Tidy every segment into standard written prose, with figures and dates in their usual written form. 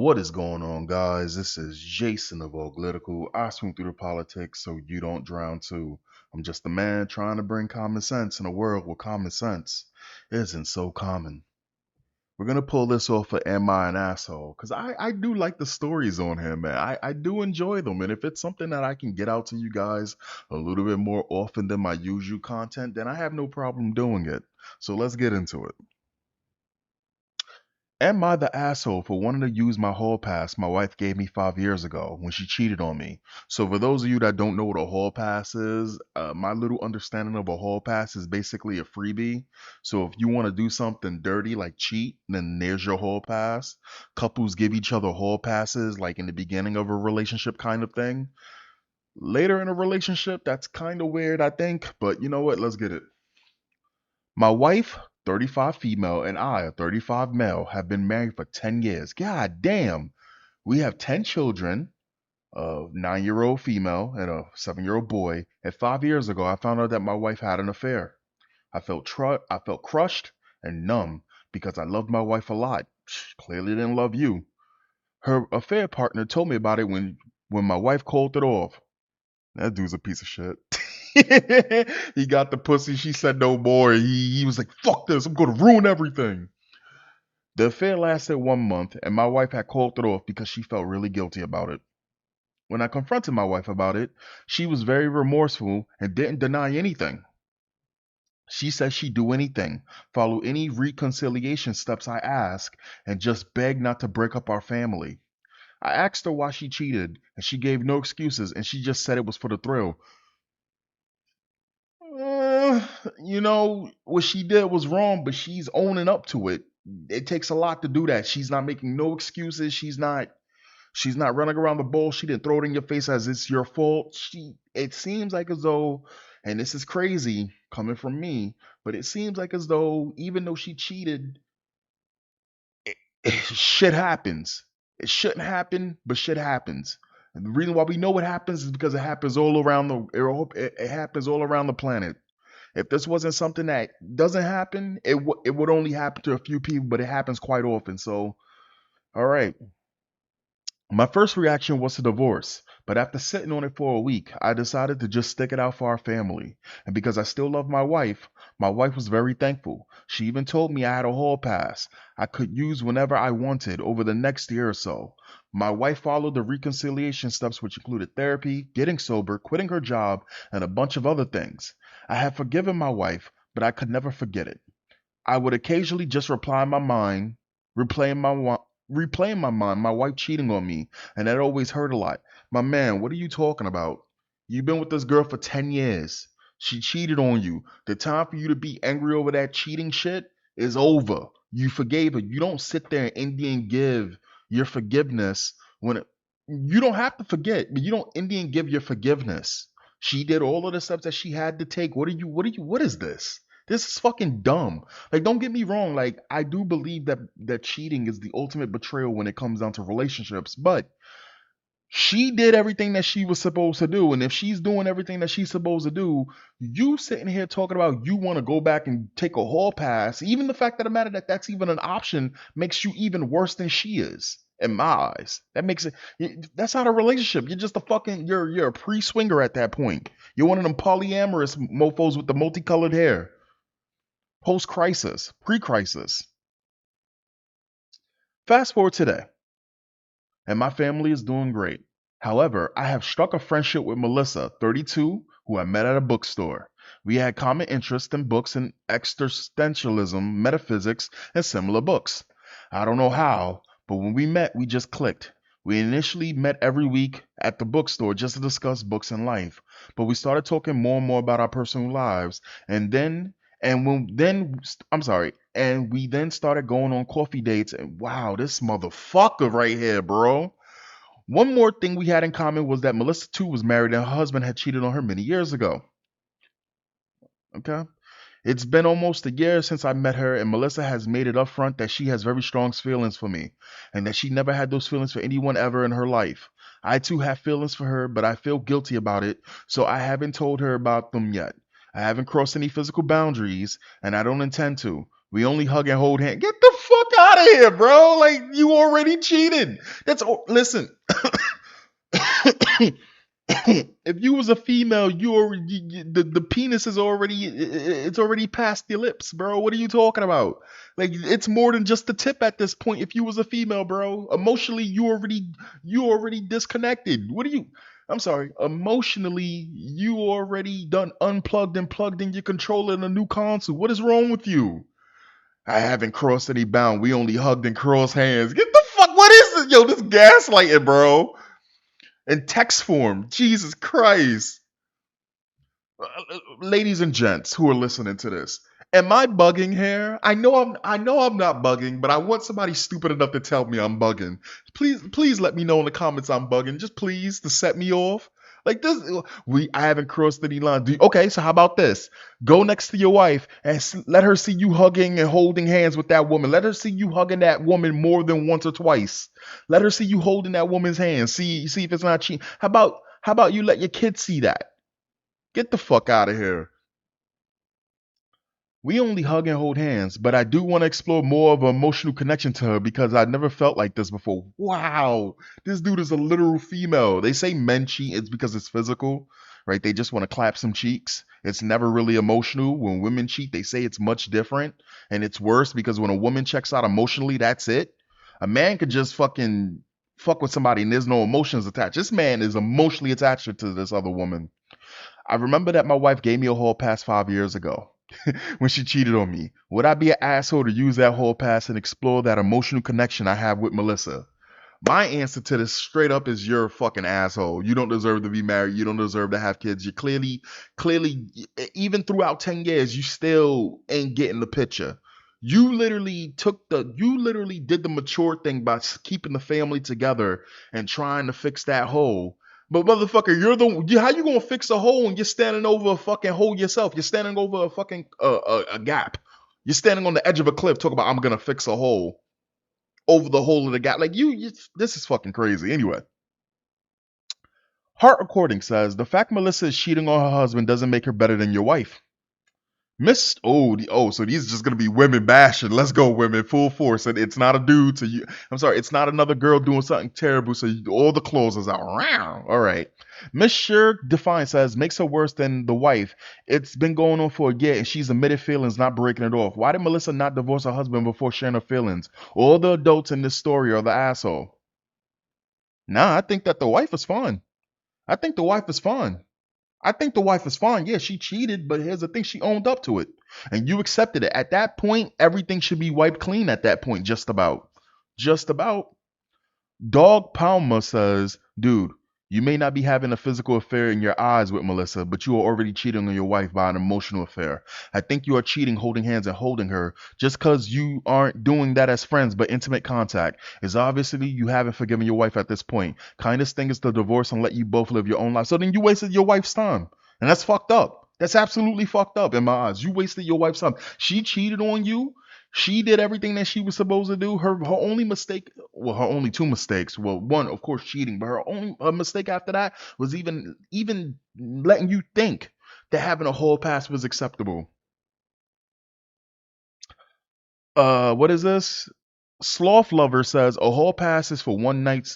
What is going on, guys? This is Jason of Auglitical. I swim through the politics so you don't drown too. I'm just a man trying to bring common sense in a world where common sense isn't so common. We're gonna pull this off for Am I an Asshole? Because I do like the stories on him, man. I do enjoy them. And if it's something that I can get out to you guys a little bit more often than my usual content, then I have no problem doing it. So let's get into it. Am I the asshole for wanting to use my hall pass my wife gave me 5 years ago when she cheated on me? So, for those of you that don't know what a hall pass is, my little understanding of a hall pass is basically a freebie. So, if you want to do something dirty like cheat, then there's your hall pass. Couples give each other hall passes like in the beginning of a relationship kind of thing. Later in a relationship, that's kind of weird, I think, but you know what? Let's get it. My wife, 35 female, and I, a 35 male, have been married for 10 years. God damn. We have 10 children, a 9-year old female and a 7-year old boy. And 5 years ago, I found out that my wife had an affair. I felt crushed and numb because I loved my wife a lot. Clearly didn't love you. Her affair partner told me about it when my wife called it off. That dude's a piece of shit. He got the pussy. She said no more. He was like, fuck this. I'm going to ruin everything. The affair lasted 1 month, and my wife had called it off because she felt really guilty about it. When I confronted my wife about it, she was very remorseful and didn't deny anything. She said she'd do anything, follow any reconciliation steps I ask, and just beg not to break up our family. I asked her why she cheated, and she gave no excuses, and she just said it was for the thrill. Uh, what she did was wrong, but she's owning up to it. It takes a lot to do that. She's not making no excuses. She's not running around the bull. She didn't throw it in your face as it's your fault. It seems like as though, and this is crazy coming from me, but it seems like as though even though she cheated, shit happens. It shouldn't happen, but shit happens. And the reason why we know it happens is because it happens all around it happens all around the planet. If this wasn't something that doesn't happen, it would only happen to a few people, but it happens quite often. So, all right. My first reaction was to divorce, but after sitting on it for a week, I decided to just stick it out for our family. And because I still love my wife was very thankful. She even told me I had a hall pass I could use whenever I wanted over the next year or so. My wife followed the reconciliation steps, which included therapy, getting sober, quitting her job, and a bunch of other things. I had forgiven my wife, but I could never forget it. I would occasionally just replaying my wa- replaying my mind, my wife cheating on me, and that always hurt a lot. My man, what are you talking about? You've been with this girl for 10 years. She cheated on you. The time for you to be angry over that cheating shit is over. You forgave her. You don't sit there and Indian give your forgiveness when you don't have to forget, but you don't Indian give your forgiveness. She did all of the steps that she had to take. What is this? This is fucking dumb. Like, don't get me wrong. Like, I do believe that cheating is the ultimate betrayal when it comes down to relationships. But she did everything that she was supposed to do, and if she's doing everything that she's supposed to do, you sitting here talking about you want to go back and take a hall pass. Even the fact of the matter that that's even an option makes you even worse than she is. In my eyes, that makes it. That's not a relationship. You're just a fucking. You're a pre-swinger at that point. You're one of them polyamorous mofo's with the multicolored hair post crisis, pre crisis. Fast forward today, and my family is doing great. However, I have struck a friendship with Melissa, 32, who I met at a bookstore. We had common interests in books and existentialism, metaphysics, and similar books. I don't know how, but when we met, we just clicked. We initially met every week at the bookstore just to discuss books and life, but we started talking more and more about our personal lives, and then and when then I'm sorry, and we then started going on coffee dates. And wow, this motherfucker right here, bro. One more thing we had in common was that Melissa too was married and her husband had cheated on her many years ago. Okay. It's been almost a year since I met her, and Melissa has made it upfront that she has very strong feelings for me, and that she never had those feelings for anyone ever in her life. I too have feelings for her, but I feel guilty about it, so I haven't told her about them yet. I haven't crossed any physical boundaries, and I don't intend to. We only hug and hold hands. Get the fuck out of here, bro. Like, you already cheated. Listen. If you was a female, you already the penis is already it's already past your lips, bro. What are you talking about? Like, it's more than just the tip at this point. If you was a female, bro, emotionally you already disconnected. What are you? I'm sorry. Emotionally, you already done unplugged and plugged in your controller in a new console. What is wrong with you? I haven't crossed any bound. We only hugged and crossed hands. Get the fuck. What is this? Yo, this gaslighting, bro. In text form. Jesus Christ. Ladies and gents who are listening to this, am I bugging here? I know I'm not bugging, but I want somebody stupid enough to tell me I'm bugging. Please let me know in the comments I'm bugging. Just please to set me off. Like this, I haven't crossed any line. Okay, so how about this? Go next to your wife and let her see you hugging and holding hands with that woman. Let her see you hugging that woman more than once or twice. Let her see you holding that woman's hand. See if it's not cheating. How about you let your kids see that? Get the fuck out of here. We only hug and hold hands, but I do want to explore more of an emotional connection to her because I never felt like this before. Wow, this dude is a literal female. They say men cheat, it's because it's physical, right? They just want to clap some cheeks. It's never really emotional. When women cheat, they say it's much different and it's worse because when a woman checks out emotionally, that's it. A man could just fucking fuck with somebody and there's no emotions attached. This man is emotionally attached to this other woman. I remember that my wife gave me a hall pass 5 years ago when she cheated on me. Would I be an asshole to use that hall pass and explore that emotional connection I have with Melissa? My answer to this straight up is you're a fucking asshole. You don't deserve to be married. You don't deserve to have kids. You clearly, even throughout 10 years, you still ain't getting the picture. You literally did the mature thing by keeping the family together and trying to fix that hole. But motherfucker, how you gonna fix a hole and you're standing over a fucking hole yourself? You're standing over a fucking a gap. You're standing on the edge of a cliff talking about I'm gonna fix a hole over the hole of the gap. Like this is fucking crazy. Anyway, Heart Recording says the fact Melissa is cheating on her husband doesn't make her better than your wife. So these are just gonna be women bashing. Let's go, women, full force. And it's not a dude. So I'm sorry, it's not another girl doing something terrible. So all the clauses out. All right. Miss Sure Defiance says makes her worse than the wife. It's been going on for a year, and she's admitted feelings, not breaking it off. Why did Melissa not divorce her husband before sharing her feelings? All the adults in this story are the asshole. Nah, I think that the wife is fine. I think the wife is fine. I think the wife is fine. Yeah, she cheated, but here's the thing: she owned up to it, and you accepted it. At that point, everything should be wiped clean. At that point, just about. Dog Palma says, dude, you may not be having a physical affair in your eyes with Melissa, but you are already cheating on your wife by an emotional affair. I think you are cheating holding hands and holding her just because you aren't doing that as friends, but intimate contact is obviously you haven't forgiven your wife at this point. Kindest thing is to divorce and let you both live your own life. So then you wasted your wife's time. And that's fucked up. That's absolutely fucked up in my eyes. You wasted your wife's time. She cheated on you. She did everything that she was supposed to do. Her only mistake, well, her only two mistakes. Well, one, of course, cheating, but her mistake after that was even letting you think that having a hall pass was acceptable. What is this? Sloth Lover says a hall pass is for a one night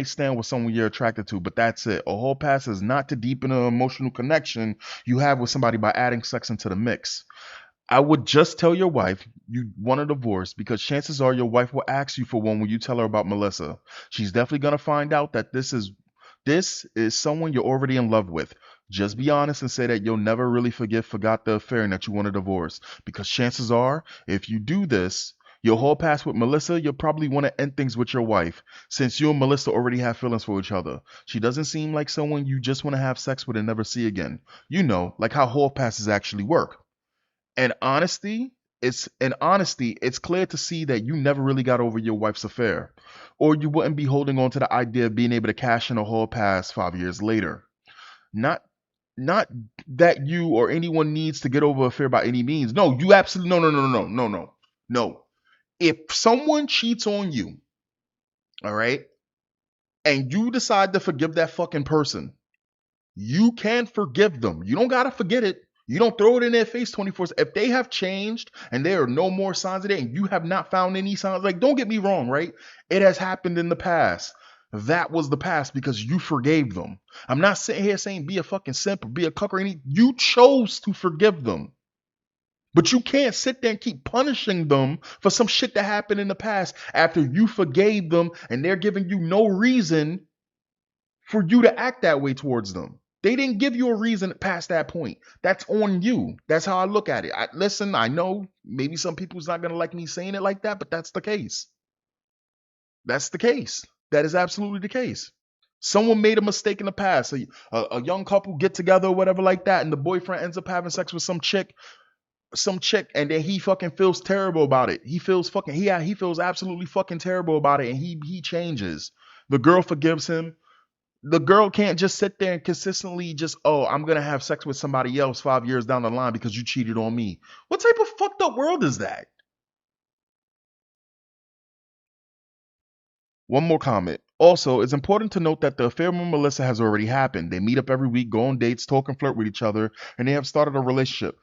stand with someone you're attracted to, but that's it. A hall pass is not to deepen an emotional connection you have with somebody by adding sex into the mix. I would just tell your wife you want a divorce because chances are your wife will ask you for one when you tell her about Melissa. She's definitely gonna find out that this is someone you're already in love with. Just be honest and say that you'll never really forgot the affair and that you want a divorce. Because chances are, if you do this, your whole past with Melissa, you'll probably want to end things with your wife, since you and Melissa already have feelings for each other. She doesn't seem like someone you just want to have sex with and never see again. You know, like how hall passes actually work. And honesty, it's clear to see that you never really got over your wife's affair, or you wouldn't be holding on to the idea of being able to cash in a hall pass 5 years later. Not not that you or anyone needs to get over affair by any means. No, you absolutely no. If someone cheats on you, all right, and you decide to forgive that fucking person, you can forgive them. You don't gotta forget it. You don't throw it in their face 24. If they have changed and there are no more signs of it and you have not found any signs, like, don't get me wrong, right? It has happened in the past. That was the past because you forgave them. I'm not sitting here saying be a fucking simp or be a cuck or anything. You chose to forgive them. But you can't sit there and keep punishing them for some shit that happened in the past after you forgave them and they're giving you no reason for you to act that way towards them. They didn't give you a reason past that point. That's on you. That's how I look at it. Listen, I know maybe some people's not going to like me saying it like that, but that's the case. That's the case. That is absolutely the case. Someone made a mistake in the past. A young couple get together or whatever like that, and the boyfriend ends up having sex with some chick, and then he fucking feels terrible about it. He feels fucking he feels absolutely fucking terrible about it, and he changes. The girl forgives him. The girl can't just sit there and consistently just, oh, I'm gonna have sex with somebody else 5 years down the line because you cheated on me. What type of fucked up world is that? One more comment. Also, it's important to note that the affair with Melissa has already happened. They meet up every week, go on dates, talk and flirt with each other, and they have started a relationship.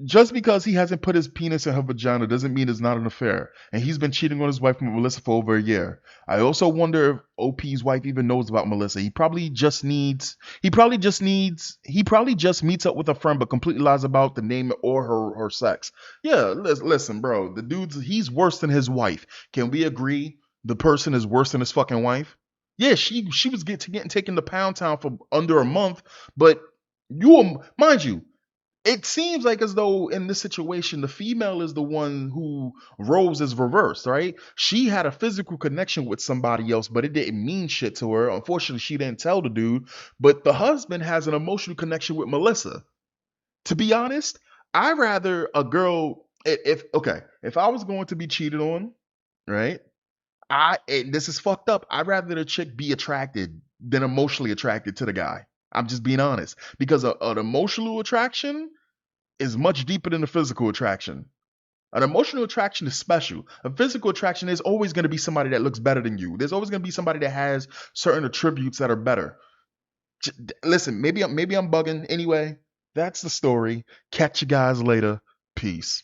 Just because he hasn't put his penis in her vagina doesn't mean it's not an affair. And he's been cheating on his wife with Melissa for over a year. I also wonder if OP's wife even knows about Melissa. He probably just meets up with a friend but completely lies about the name or her sex. Yeah, listen, bro. He's worse than his wife. Can we agree the person is worse than his fucking wife? Yeah, she was getting taken to Pound Town for under a month, but mind you, it seems like as though in this situation the female is the one who roles is reversed, right? She had a physical connection with somebody else, but it didn't mean shit to her. Unfortunately, she didn't tell the dude, but the husband has an emotional connection with Melissa. To be honest, I rather a girl if I was going to be cheated on, right? This is fucked up. I'd rather the chick be attracted than emotionally attracted to the guy. I'm just being honest because an emotional attraction is much deeper than a physical attraction. An emotional attraction is special. A physical attraction is always going to be somebody that looks better than you. There's always going to be somebody that has certain attributes that are better. Listen, maybe I'm bugging. Anyway, that's the story. Catch you guys later. Peace.